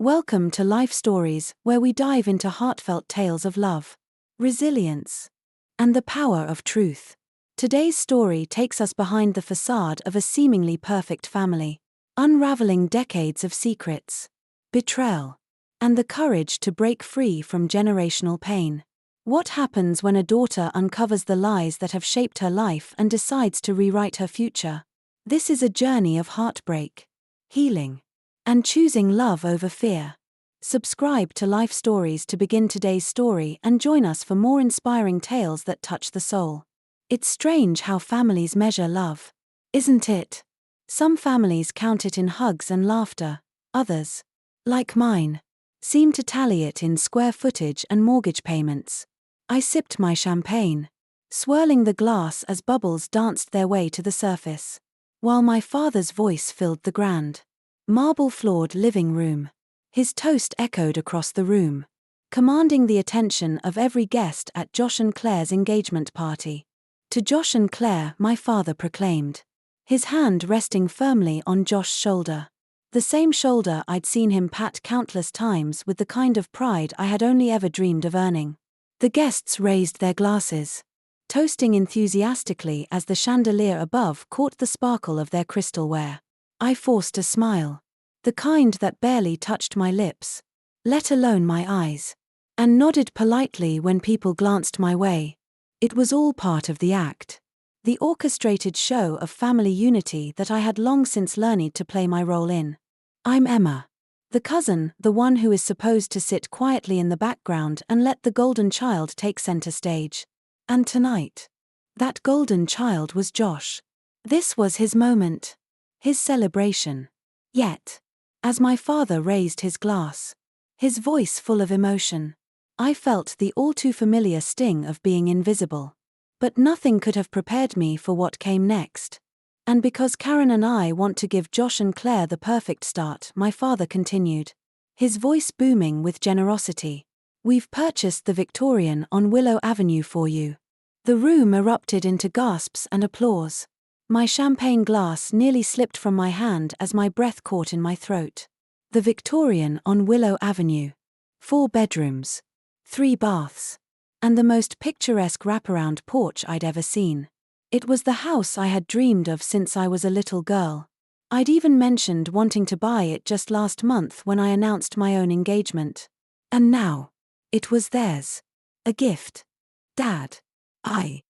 Welcome to Life Stories, where we dive into heartfelt tales of love, resilience, and the power of truth. Today's story takes us behind the facade of a seemingly perfect family, unraveling decades of secrets, betrayal, and the courage to break free from generational pain. What happens when a daughter uncovers the lies that have shaped her life and decides to rewrite her future? This is a journey of heartbreak, healing, and choosing love over fear. Subscribe to Life Stories to begin today's story and join us for more inspiring tales that touch the soul. It's strange how families measure love, isn't it? Some families count it in hugs and laughter, others, like mine, seem to tally it in square footage and mortgage payments. I sipped my champagne, swirling the glass as bubbles danced their way to the surface, while my father's voice filled the grand, marble-floored living room. His toast echoed across the room, commanding the attention of every guest at Josh and Claire's engagement party. To Josh and Claire, my father proclaimed, his hand resting firmly on Josh's shoulder. The same shoulder I'd seen him pat countless times with the kind of pride I had only ever dreamed of earning. The guests raised their glasses, toasting enthusiastically as the chandelier above caught the sparkle of their crystalware. I forced a smile, the kind that barely touched my lips, let alone my eyes, and nodded politely when people glanced my way. It was all part of the act, the orchestrated show of family unity that I had long since learned to play my role in. I'm Emma, the cousin, the one who is supposed to sit quietly in the background and let the golden child take center stage. And tonight, that golden child was Josh. This was his moment, his celebration. Yet, as my father raised his glass, his voice full of emotion, I felt the all-too-familiar sting of being invisible. But nothing could have prepared me for what came next. And because Karen and I want to give Josh and Claire the perfect start, my father continued, his voice booming with generosity. We've purchased the Victorian on Willow Avenue for you. The room erupted into gasps and applause. My champagne glass nearly slipped from my hand as my breath caught in my throat. The Victorian on Willow Avenue. 4 bedrooms, 3 baths, and the most picturesque wraparound porch I'd ever seen. It was the house I had dreamed of since I was a little girl. I'd even mentioned wanting to buy it just last month when I announced my own engagement. And now, it was theirs. A gift. Dad. I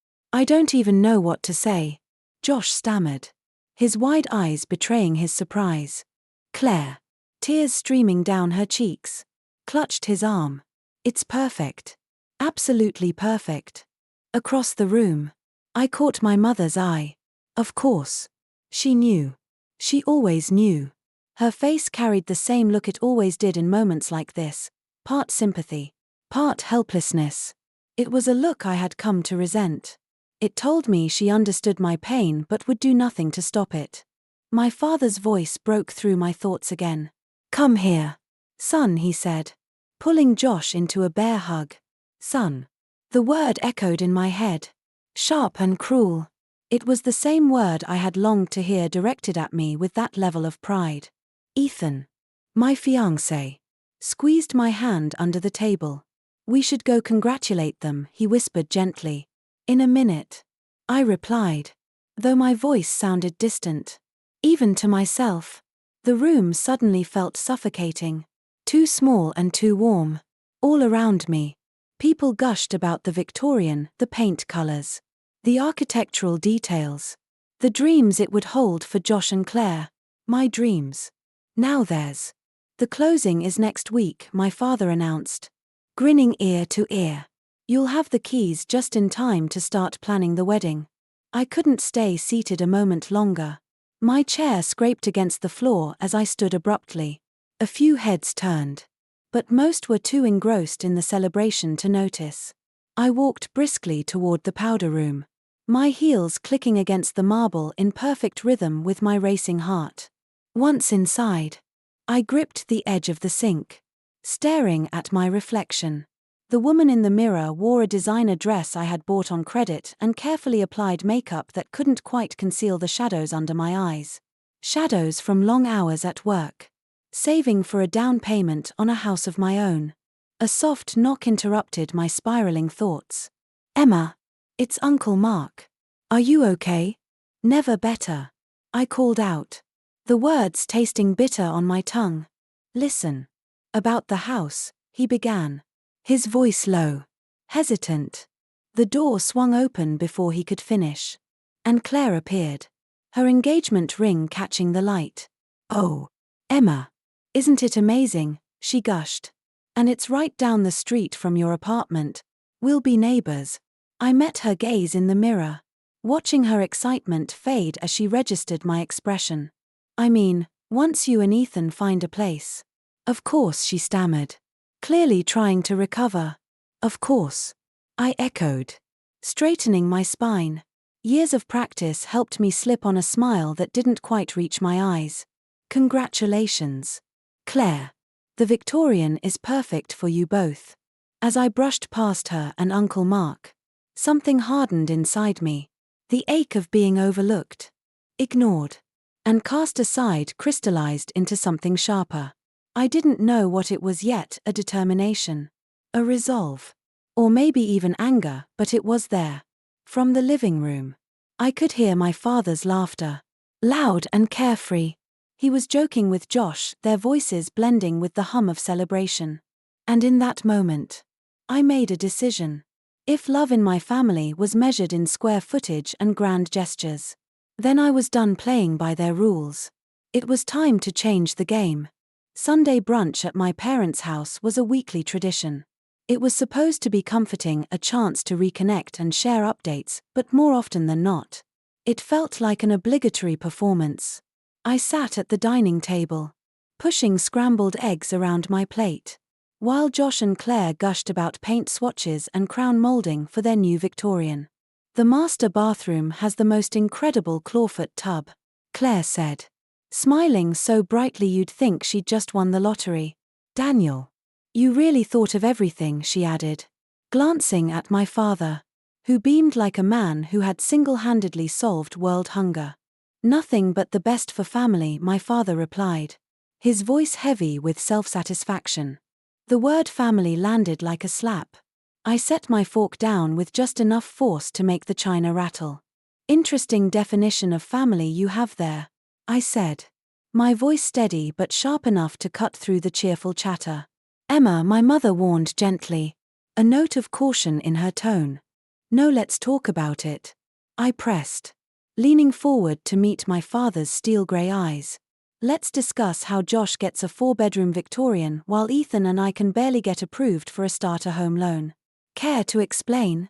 don't even know what to say. Josh stammered, his wide eyes betraying his surprise. Claire, tears streaming down her cheeks, clutched his arm. It's perfect. Absolutely perfect. Across the room, I caught my mother's eye. Of course. She knew. She always knew. Her face carried the same look it always did in moments like this, part sympathy, part helplessness. It was a look I had come to resent. It told me she understood my pain but would do nothing to stop it. My father's voice broke through my thoughts again. Come here, son, he said, pulling Josh into a bear hug. Son. The word echoed in my head, sharp and cruel. It was the same word I had longed to hear directed at me with that level of pride. Ethan, my fiancé, squeezed my hand under the table. We should go congratulate them, he whispered gently. In a minute, I replied, though my voice sounded distant. Even to myself, the room suddenly felt suffocating, too small and too warm. All around me, people gushed about the Victorian, the paint colors, the architectural details, the dreams it would hold for Josh and Claire. My dreams. Now theirs. The closing is next week, my father announced, grinning ear to ear. You'll have the keys just in time to start planning the wedding. I couldn't stay seated a moment longer. My chair scraped against the floor as I stood abruptly. A few heads turned, but most were too engrossed in the celebration to notice. I walked briskly toward the powder room, my heels clicking against the marble in perfect rhythm with my racing heart. Once inside, I gripped the edge of the sink, staring at my reflection. The woman in the mirror wore a designer dress I had bought on credit and carefully applied makeup that couldn't quite conceal the shadows under my eyes. Shadows from long hours at work. saving for a down payment on a house of my own. A soft knock interrupted my spiraling thoughts. Emma, it's Uncle Mark. Are you okay? Never better. I called out, the words tasting bitter on my tongue. Listen. About the house, he began, his voice low, hesitant. The door swung open before he could finish. And Claire appeared, her engagement ring catching the light. Oh, Emma, isn't it amazing, she gushed. And it's right down the street from your apartment. We'll be neighbors. I met her gaze in the mirror, watching her excitement fade as she registered my expression. I mean, once you and Ethan find a place. Of course, she stammered, clearly trying to recover. Of course, I echoed, straightening my spine. Years of practice helped me slip on a smile that didn't quite reach my eyes. Congratulations, Claire. The Victorian is perfect for you both. As I brushed past her and Uncle Mark, something hardened inside me. The ache of being overlooked, ignored, and cast aside crystallized into something sharper. I didn't know what it was yet, a determination, a resolve, or maybe even anger, but it was there. From the living room, I could hear my father's laughter, loud and carefree. He was joking with Josh, their voices blending with the hum of celebration. And in that moment, I made a decision. If love in my family was measured in square footage and grand gestures, then I was done playing by their rules. It was time to change the game. Sunday brunch at my parents' house was a weekly tradition. It was supposed to be comforting, a chance to reconnect and share updates, but more often than not, it felt like an obligatory performance. I sat at the dining table, pushing scrambled eggs around my plate, while Josh and Claire gushed about paint swatches and crown molding for their new Victorian. The master bathroom has the most incredible clawfoot tub, Claire said, smiling so brightly you'd think she'd just won the lottery. Daniel, you really thought of everything, she added, glancing at my father, who beamed like a man who had single-handedly solved world hunger. Nothing but the best for family, my father replied, his voice heavy with self-satisfaction. The word family landed like a slap. I set my fork down with just enough force to make the china rattle. Interesting definition of family you have there, I said, my voice steady but sharp enough to cut through the cheerful chatter. Emma, my mother warned gently, a note of caution in her tone. No, let's talk about it. I pressed, leaning forward to meet my father's steel-grey eyes. Let's discuss how Josh gets a 4-bedroom Victorian while Ethan and I can barely get approved for a starter home loan. Care to explain?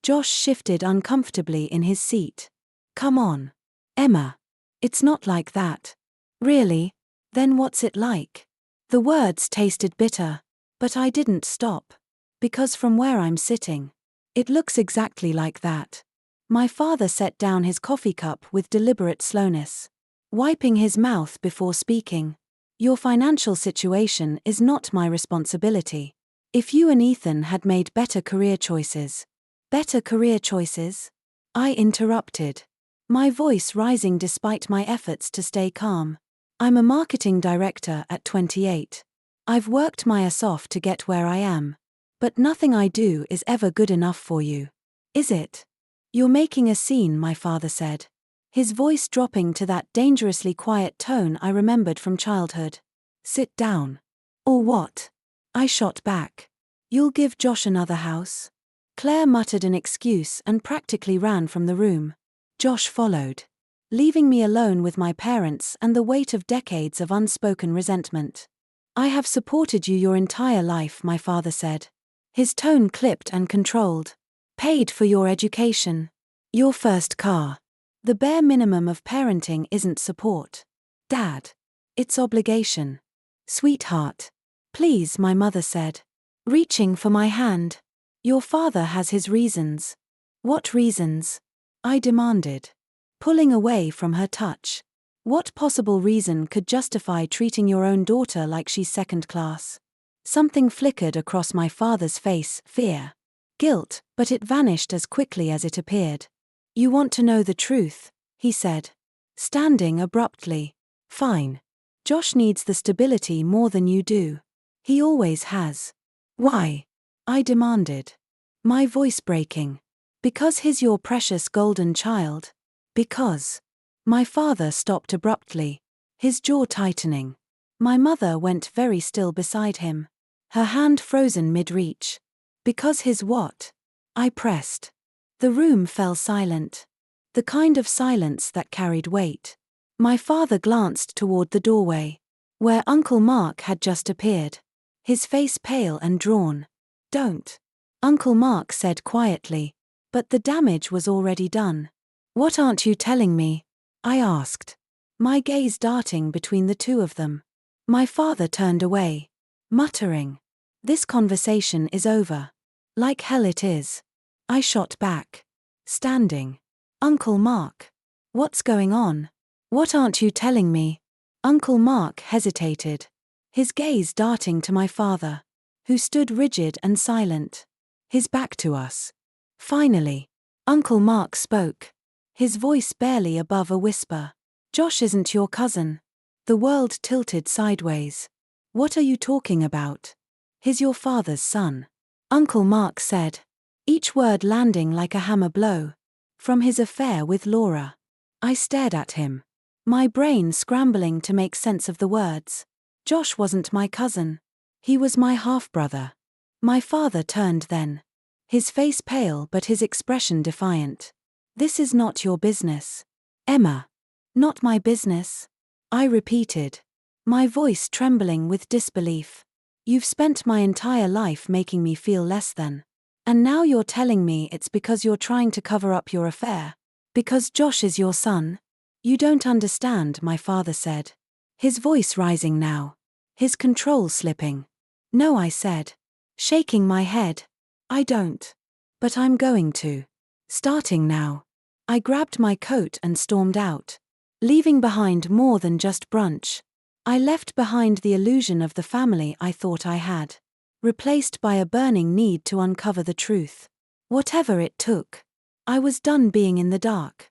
Josh shifted uncomfortably in his seat. Come on, Emma. It's not like that. Really? Then what's it like? The words tasted bitter, but I didn't stop. Because from where I'm sitting, it looks exactly like that. My father set down his coffee cup with deliberate slowness, wiping his mouth before speaking. Your financial situation is not my responsibility. If you and Ethan had made better career choices. Better career choices? I interrupted, my voice rising despite my efforts to stay calm. I'm a marketing director at 28. I've worked my ass off to get where I am. But nothing I do is ever good enough for you. Is it? You're making a scene, my father said, his voice dropping to that dangerously quiet tone I remembered from childhood. Sit down. Or what? I shot back. You'll give Josh another house? Claire muttered an excuse and practically ran from the room. Josh followed, leaving me alone with my parents and the weight of decades of unspoken resentment. I have supported you your entire life, my father said, his tone clipped and controlled. Paid for your education. Your first car. The bare minimum of parenting isn't support. Dad. It's obligation. Sweetheart. Please, my mother said, reaching for my hand. Your father has his reasons. What reasons? I demanded, pulling away from her touch. What possible reason could justify treating your own daughter like she's second class? Something flickered across my father's face, fear. Guilt, but it vanished as quickly as it appeared. You want to know the truth, he said, standing abruptly. Fine. Josh needs the stability more than you do. He always has. Why? I demanded, my voice breaking. Because he's your precious golden child. Because. My father stopped abruptly, his jaw tightening. My mother went very still beside him, her hand frozen mid-reach. Because his what? I pressed. The room fell silent. The kind of silence that carried weight. My father glanced toward the doorway, where Uncle Mark had just appeared, his face pale and drawn. Don't. Uncle Mark said quietly, but the damage was already done. What aren't you telling me? I asked, my gaze darting between the two of them. My father turned away, muttering, this conversation is over. Like hell it is. I shot back, standing. Uncle Mark. What's going on? What aren't you telling me? Uncle Mark hesitated, his gaze darting to my father, who stood rigid and silent, his back to us. Finally, Uncle Mark spoke, his voice barely above a whisper. Josh isn't your cousin. The world tilted sideways. What are you talking about? He's your father's son. Uncle Mark said, each word landing like a hammer blow. From his affair with Laura. I stared at him, my brain scrambling to make sense of the words. Josh wasn't my cousin. He was my half-brother. My father turned then, his face pale but his expression defiant. This is not your business. Emma. Not my business. I repeated, my voice trembling with disbelief. You've spent my entire life making me feel less than. And now you're telling me it's because you're trying to cover up your affair. Because Josh is your son? You don't understand, my father said, his voice rising now, his control slipping. No, I said, shaking my head. I don't. But I'm going to. Starting now. I grabbed my coat and stormed out, leaving behind more than just brunch. I left behind the illusion of the family I thought I had, replaced by a burning need to uncover the truth. Whatever it took. I was done being in the dark.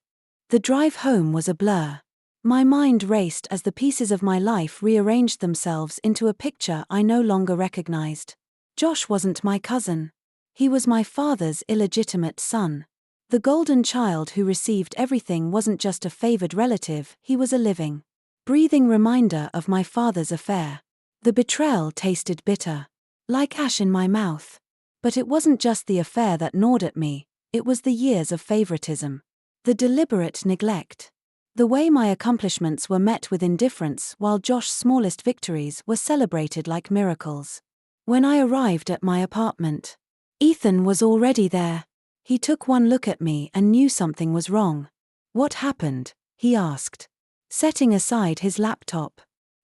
The drive home was a blur. My mind raced as the pieces of my life rearranged themselves into a picture I no longer recognized. Josh wasn't my cousin. He was my father's illegitimate son. The golden child who received everything wasn't just a favored relative, he was a living, breathing reminder of my father's affair. The betrayal tasted bitter, like ash in my mouth. But it wasn't just the affair that gnawed at me, it was the years of favoritism. The deliberate neglect. The way my accomplishments were met with indifference while Josh's smallest victories were celebrated like miracles. When I arrived at my apartment, Ethan was already there. He took one look at me and knew something was wrong. What happened? He asked, setting aside his laptop.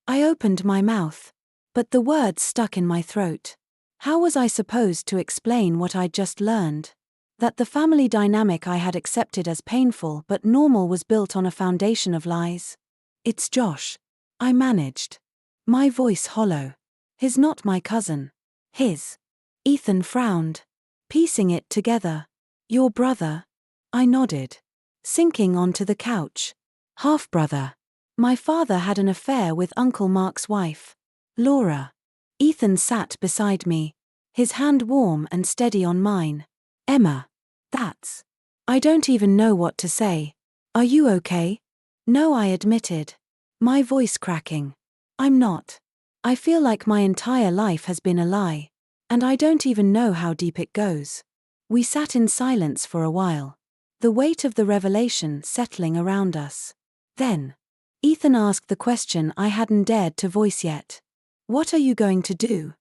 I opened my mouth, but the words stuck in my throat. How was I supposed to explain what I'd just learned? That the family dynamic I had accepted as painful but normal was built on a foundation of lies? It's Josh. I managed. My voice hollow. He's not my cousin. His. Ethan frowned, piecing it together. Your brother? I nodded, sinking onto the couch. Half-brother. My father had an affair with Uncle Mark's wife, Laura. Ethan sat beside me, his hand warm and steady on mine. Emma. That's. I don't even know what to say. Are you okay? No, I admitted, my voice cracking. I'm not. I feel like my entire life has been a lie, and I don't even know how deep it goes. We sat in silence for a while, the weight of the revelation settling around us. Then, Ethan asked the question I hadn't dared to voice yet. What are you going to do?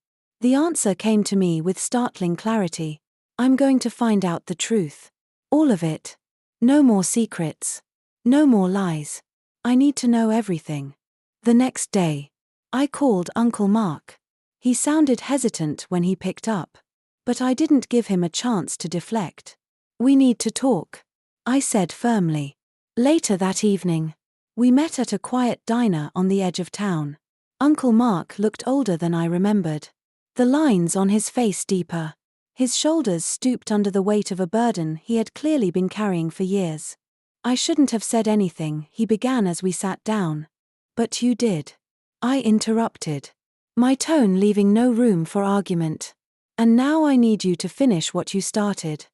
The answer came to me with startling clarity. I'm going to find out the truth. All of it. No more secrets. No more lies. I need to know everything. The next day, I called Uncle Mark. He sounded hesitant when he picked up, but I didn't give him a chance to deflect. We need to talk, I said firmly. Later that evening, we met at a quiet diner on the edge of town. Uncle Mark looked older than I remembered, the lines on his face deeper. His shoulders stooped under the weight of a burden he had clearly been carrying for years. I shouldn't have said anything, he began as we sat down. But you did. I interrupted, my tone leaving no room for argument. And now I need you to finish what you started.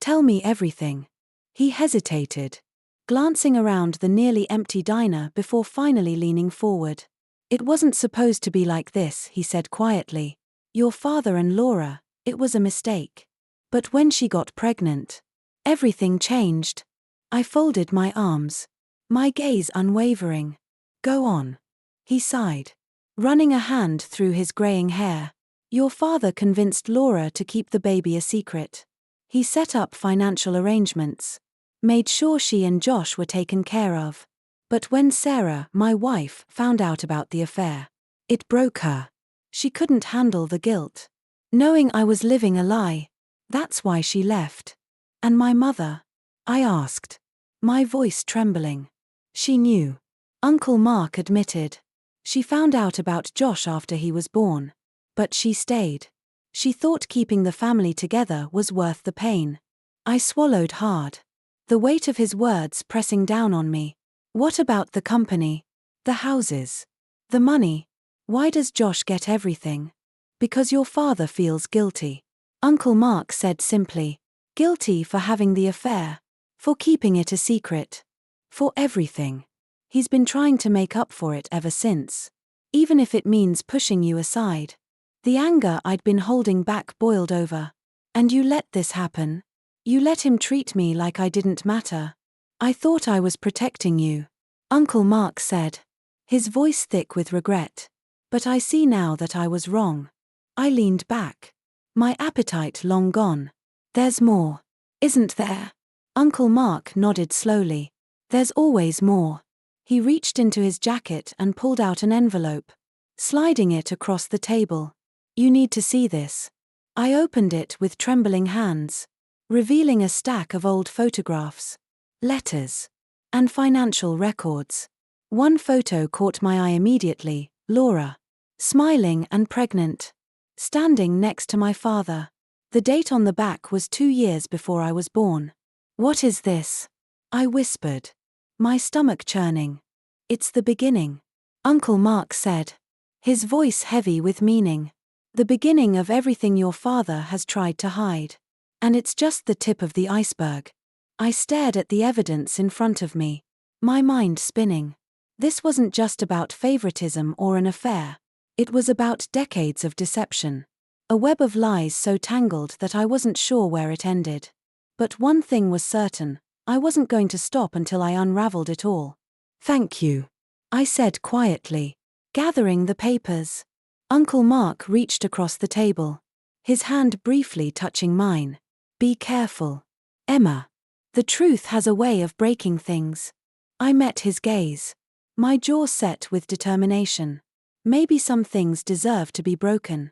Tell me everything. He hesitated, glancing around the nearly empty diner before finally leaning forward. It wasn't supposed to be like this, he said quietly. Your father and Laura, it was a mistake. But when she got pregnant, everything changed. I folded my arms, my gaze unwavering. Go on. He sighed, running a hand through his graying hair. Your father convinced Laura to keep the baby a secret. He set up financial arrangements, made sure she and Josh were taken care of. But when Sarah, my wife, found out about the affair, it broke her. She couldn't handle the guilt, knowing I was living a lie. That's why she left. And my mother? I asked, my voice trembling. She knew. Uncle Mark admitted. She found out about Josh after he was born. But she stayed. She thought keeping the family together was worth the pain. I swallowed hard, the weight of his words pressing down on me. What about the company? The houses? The money? Why does Josh get everything? Because your father feels guilty. Uncle Mark said simply. Guilty for having the affair. For keeping it a secret. For everything. He's been trying to make up for it ever since. Even if it means pushing you aside. The anger I'd been holding back boiled over. And you let this happen? You let him treat me like I didn't matter? I thought I was protecting you. Uncle Mark said, his voice thick with regret. But I see now that I was wrong. I leaned back, my appetite long gone. There's more, isn't there? Uncle Mark nodded slowly. There's always more. He reached into his jacket and pulled out an envelope, sliding it across the table. You need to see this. I opened it with trembling hands, revealing a stack of old photographs, letters, and financial records. One photo caught my eye immediately, Laura, smiling and pregnant, standing next to my father. The date on the back was 2 years before I was born. What is this? I whispered, my stomach churning. It's the beginning, Uncle Mark said, his voice heavy with meaning. The beginning of everything your father has tried to hide. And it's just the tip of the iceberg. I stared at the evidence in front of me, my mind spinning. This wasn't just about favoritism or an affair. It was about decades of deception. A web of lies so tangled that I wasn't sure where it ended. But one thing was certain, I wasn't going to stop until I unraveled it all. Thank you, I said quietly, gathering the papers. Uncle Mark reached across the table, his hand briefly touching mine. Be careful, Emma. The truth has a way of breaking things. I met his gaze, my jaw set with determination. Maybe some things deserve to be broken.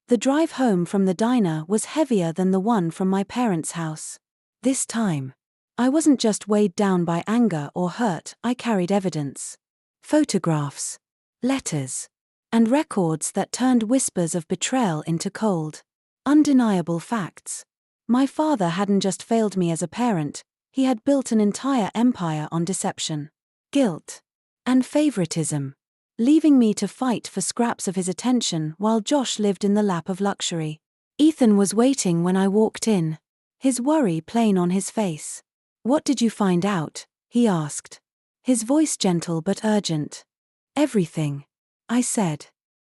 The drive home from the diner was heavier than the one from my parents' house. This time, I wasn't just weighed down by anger or hurt, I carried evidence. Photographs, letters, and records that turned whispers of betrayal into cold, undeniable facts. My father hadn't just failed me as a parent, he had built an entire empire on deception, guilt, and favoritism, leaving me to fight for scraps of his attention while Josh lived in the lap of luxury. Ethan was waiting when I walked in, his worry plain on his face. What did you find out? He asked, his voice gentle but urgent. Everything, I said,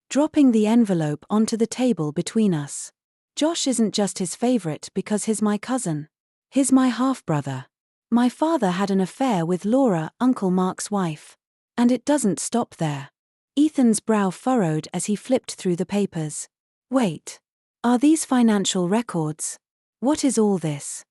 dropping the envelope onto the table between us. Josh isn't just his favorite because he's my cousin. He's my half-brother. My father had an affair with Laura, Uncle Mark's wife. And it doesn't stop there. Ethan's brow furrowed as he flipped through the papers. Wait. Are these financial records? What is all this?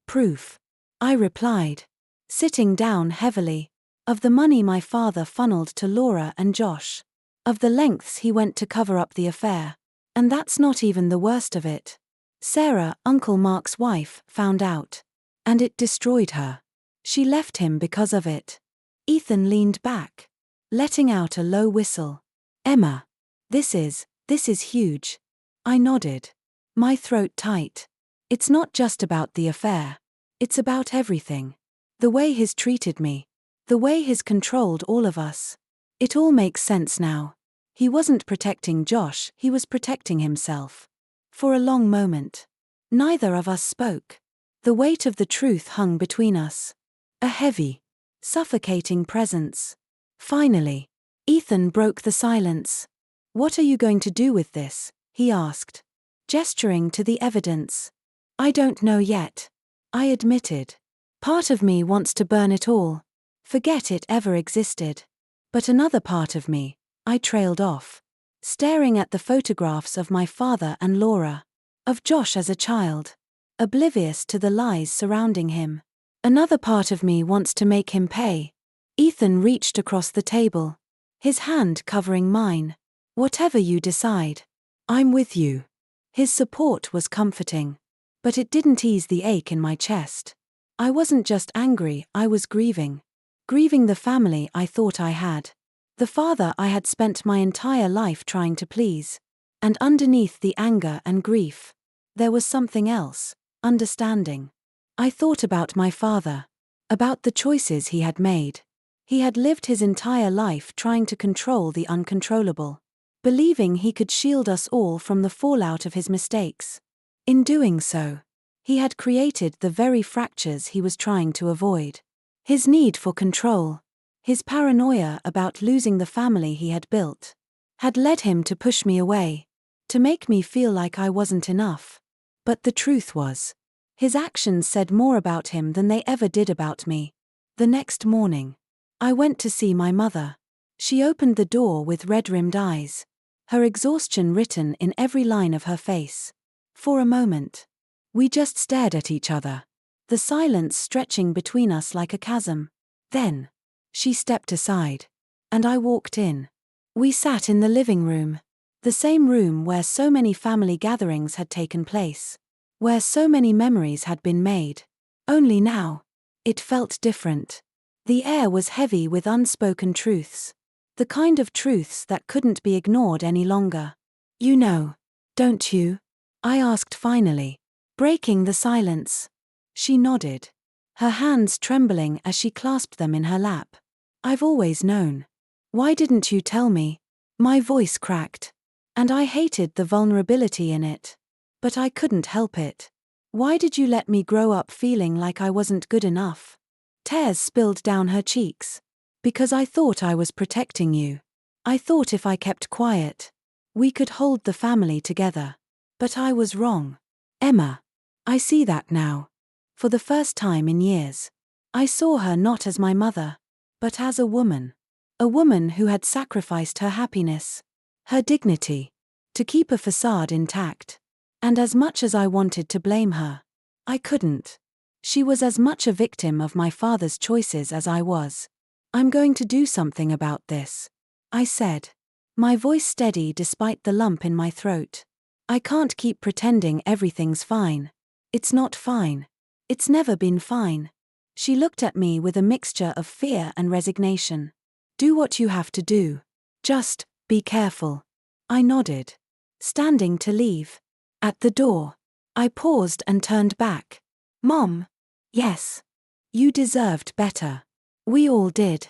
Proof, I replied, sitting down heavily, of the money my father funneled to Laura and Josh, of the lengths he went to cover up the affair. And that's not even the worst of it. Sarah, Uncle Mark's wife, found out. And it destroyed her. She left him because of it. Ethan leaned back, letting out a low whistle. Emma, this is huge. I nodded, my throat tight. It's not just about the affair. It's about everything. The way he's treated me. The way he's controlled all of us. It all makes sense now. He wasn't protecting Josh, he was protecting himself. For a long moment, neither of us spoke. The weight of the truth hung between us. A heavy, suffocating presence. Finally, Ethan broke the silence. "What are you going to do with this?" he asked, gesturing to the evidence. "I don't know yet," I admitted. "Part of me wants to burn it all. Forget it ever existed. But another part of me," I trailed off, staring at the photographs of my father and Laura, of Josh as a child, oblivious to the lies surrounding him. "Another part of me wants to make him pay." Ethan reached across the table, his hand covering mine. "Whatever you decide, I'm with you." His support was comforting, but it didn't ease the ache in my chest. I wasn't just angry, I was grieving. Grieving the family I thought I had. The father I had spent my entire life trying to please. And underneath the anger and grief, there was something else, understanding. I thought about my father, about the choices he had made. He had lived his entire life trying to control the uncontrollable, believing he could shield us all from the fallout of his mistakes. In doing so, he had created the very fractures he was trying to avoid. His need for control, his paranoia about losing the family he had built, had led him to push me away, to make me feel like I wasn't enough. But the truth was, his actions said more about him than they ever did about me. The next morning, I went to see my mother. She opened the door with red-rimmed eyes, her exhaustion written in every line of her face. For a moment, we just stared at each other, the silence stretching between us like a chasm. Then, she stepped aside, and I walked in. We sat in the living room, the same room where so many family gatherings had taken place, where so many memories had been made. Only now, it felt different. The air was heavy with unspoken truths, the kind of truths that couldn't be ignored any longer. "You know, don't you?" I asked finally, breaking the silence. She nodded, her hands trembling as she clasped them in her lap. "I've always known. Why didn't you tell me?" My voice cracked, and I hated the vulnerability in it. But I couldn't help it. "Why did you let me grow up feeling like I wasn't good enough?" Tears spilled down her cheeks. "Because I thought I was protecting you. I thought if I kept quiet, we could hold the family together. But I was wrong. Emma, I see that now. For the first time in years, I saw her not as my mother, but as a woman. A woman who had sacrificed her happiness, her dignity, to keep a facade intact. And as much as I wanted to blame her, I couldn't. She was as much a victim of my father's choices as I was. "I'm going to do something about this," I said, my voice steady despite the lump in my throat. "I can't keep pretending everything's fine. It's not fine. It's never been fine." She looked at me with a mixture of fear and resignation. "Do what you have to do. Just, be careful." I nodded, standing to leave. At the door, I paused and turned back. "Mom." "Yes. You deserved better." "We all did."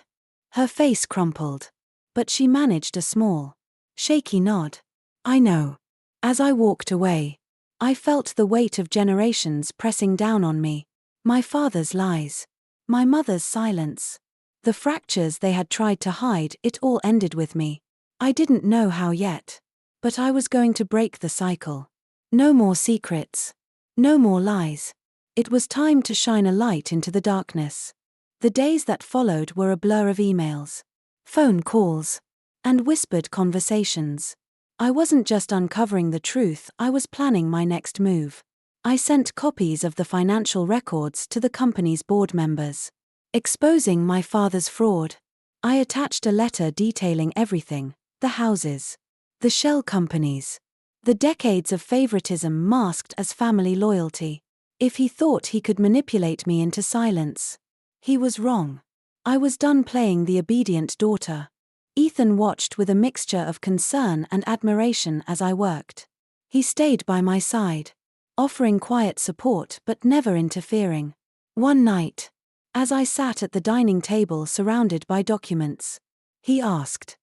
Her face crumpled, but she managed a small, shaky nod. "I know." As I walked away, I felt the weight of generations pressing down on me. My father's lies, my mother's silence, the fractures they had tried to hide. It all ended with me. I didn't know how yet, but I was going to break the cycle. No more secrets. No more lies. It was time to shine a light into the darkness. The days that followed were a blur of emails, phone calls, and whispered conversations. I wasn't just uncovering the truth, I was planning my next move. I sent copies of the financial records to the company's board members, exposing my father's fraud. I attached a letter detailing everything: the houses, the shell companies, the decades of favoritism masked as family loyalty. If he thought he could manipulate me into silence, he was wrong. I was done playing the obedient daughter. Ethan watched with a mixture of concern and admiration as I worked. He stayed by my side, offering quiet support but never interfering. One night, as I sat at the dining table surrounded by documents, he asked,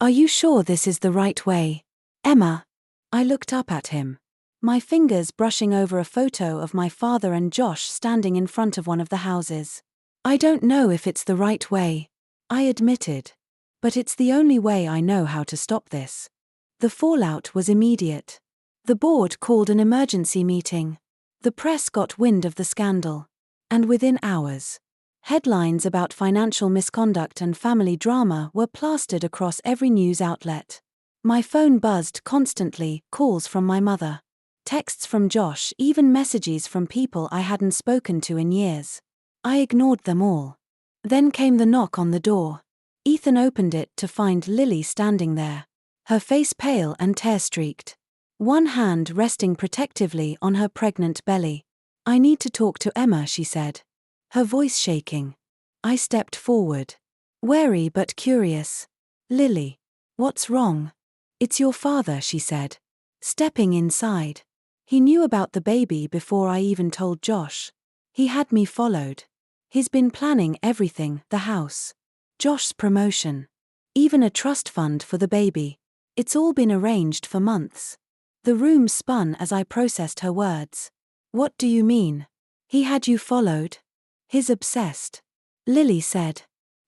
Are you sure this is the right way? Emma. I looked up at him, my fingers brushing over a photo of my father and Josh standing in front of one of the houses. I don't know if it's the right way, I admitted. But it's the only way I know how to stop this. The fallout was immediate. The board called an emergency meeting. The press got wind of the scandal. And within hours, headlines about financial misconduct and family drama were plastered across every news outlet. My phone buzzed constantly, calls from my mother, texts from Josh, even messages from people I hadn't spoken to in years. I ignored them all. Then came the knock on the door. Ethan opened it to find Lily standing there, her face pale and tear-streaked, one hand resting protectively on her pregnant belly. I need to talk to Emma, she said, her voice shaking. I stepped forward, wary but curious. Lily, what's wrong? It's your father, she said, stepping inside. He knew about the baby before I even told Josh. He had me followed. He's been planning everything, the house, Josh's promotion, even a trust fund for the baby. It's all been arranged for months. The room spun as I processed her words. What do you mean? He had you followed? He's obsessed, Lily said,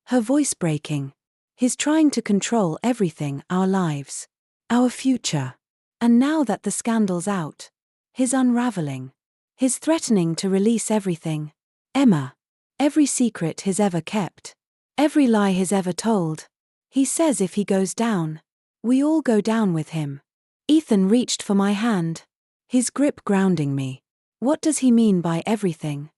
her voice breaking. He's trying to control everything, our lives, our future. And now that the scandal's out, he's unraveling. He's threatening to release everything. Emma. Every secret he's ever kept. Every lie he's ever told. He says if he goes down, we all go down with him. Ethan reached for my hand, his grip grounding me. What does he mean by everything?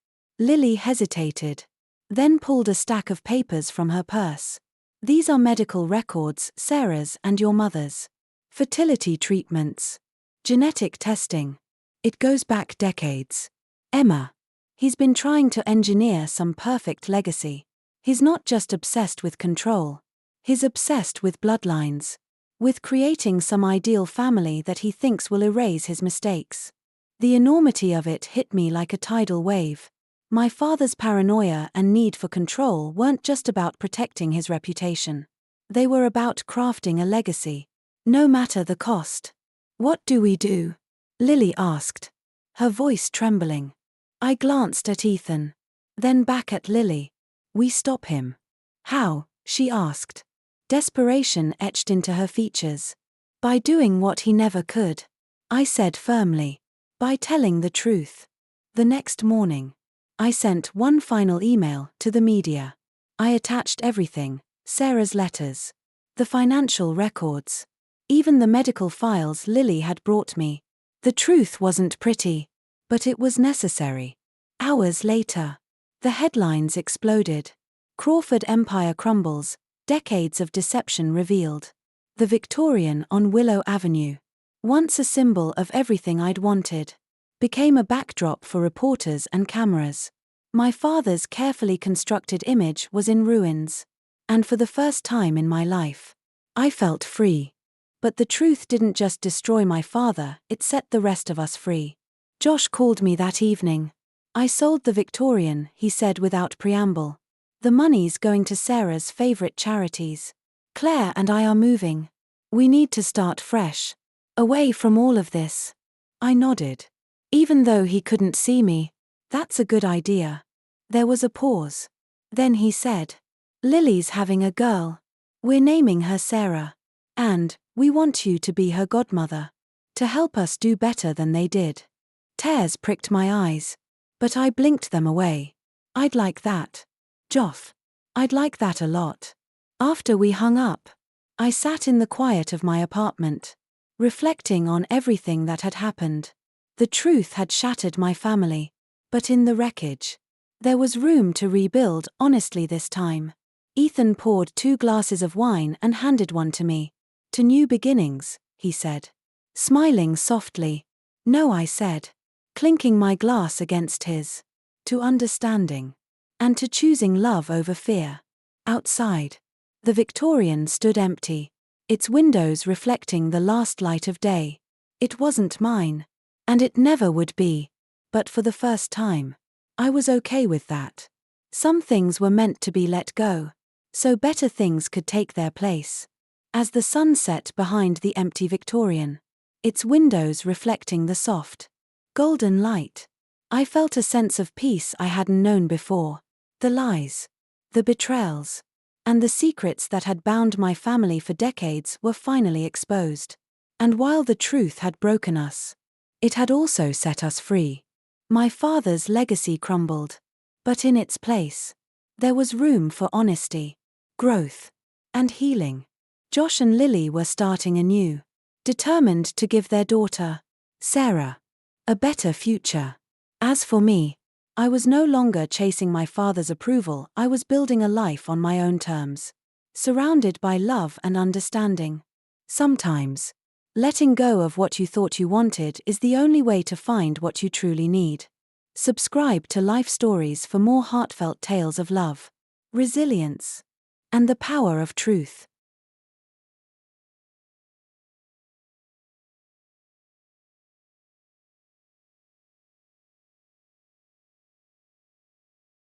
Lily hesitated, then pulled a stack of papers from her purse. These are medical records, Sarah's and your mother's. Fertility treatments. Genetic testing. It goes back decades. Emma. He's been trying to engineer some perfect legacy. He's not just obsessed with control. He's obsessed with bloodlines. With creating some ideal family that he thinks will erase his mistakes. The enormity of it hit me like a tidal wave. My father's paranoia and need for control weren't just about protecting his reputation. They were about crafting a legacy, no matter the cost. What do we do? Lily asked, her voice trembling. I glanced at Ethan, then back at Lily. We stop him. How? She asked. Desperation etched into her features. By doing what he never could. I said firmly. By telling the truth. The next morning, I sent one final email to the media. I attached everything, Sarah's letters, the financial records, even the medical files Lily had brought me. The truth wasn't pretty, but it was necessary. Hours later, the headlines exploded. Crawford Empire crumbles, decades of deception revealed. The Victorian on Willow Avenue, once a symbol of everything I'd wanted, became a backdrop for reporters and cameras. My father's carefully constructed image was in ruins. And for the first time in my life, I felt free. But the truth didn't just destroy my father, it set the rest of us free. Josh called me that evening. I sold the Victorian, he said without preamble. The money's going to Sarah's favorite charities. Claire and I are moving. We need to start fresh. Away from all of this. I nodded. Even though he couldn't see me, that's a good idea. There was a pause. Then he said, Lily's having a girl. We're naming her Sarah. And, we want you to be her godmother. To help us do better than they did. Tears pricked my eyes. But I blinked them away. I'd like that. Joff. I'd like that a lot. After we hung up, I sat in the quiet of my apartment, reflecting on everything that had happened. The truth had shattered my family. But in the wreckage, there was room to rebuild honestly this time. Ethan poured 2 glasses of wine and handed one to me. To new beginnings, he said. Smiling softly. No, I said, clinking my glass against his. To understanding. And to choosing love over fear. Outside, the Victorian stood empty, its windows reflecting the last light of day. It wasn't mine. And it never would be. But for the first time, I was okay with that. Some things were meant to be let go, so better things could take their place. as the sun set behind the empty Victorian, its windows reflecting the soft, golden light, I felt a sense of peace I hadn't known before. The lies, the betrayals, and the secrets that had bound my family for decades were finally exposed. And while the truth had broken us, it had also set us free. My father's legacy crumbled, but in its place, there was room for honesty, growth, and healing. Josh and Lily were starting anew, determined to give their daughter, Sarah, a better future. As for me, I was no longer chasing my father's approval. I was building a life on my own terms, surrounded by love and understanding. Sometimes, letting go of what you thought you wanted is the only way to find what you truly need. Subscribe to Life Stories for more heartfelt tales of love, resilience, and the power of truth.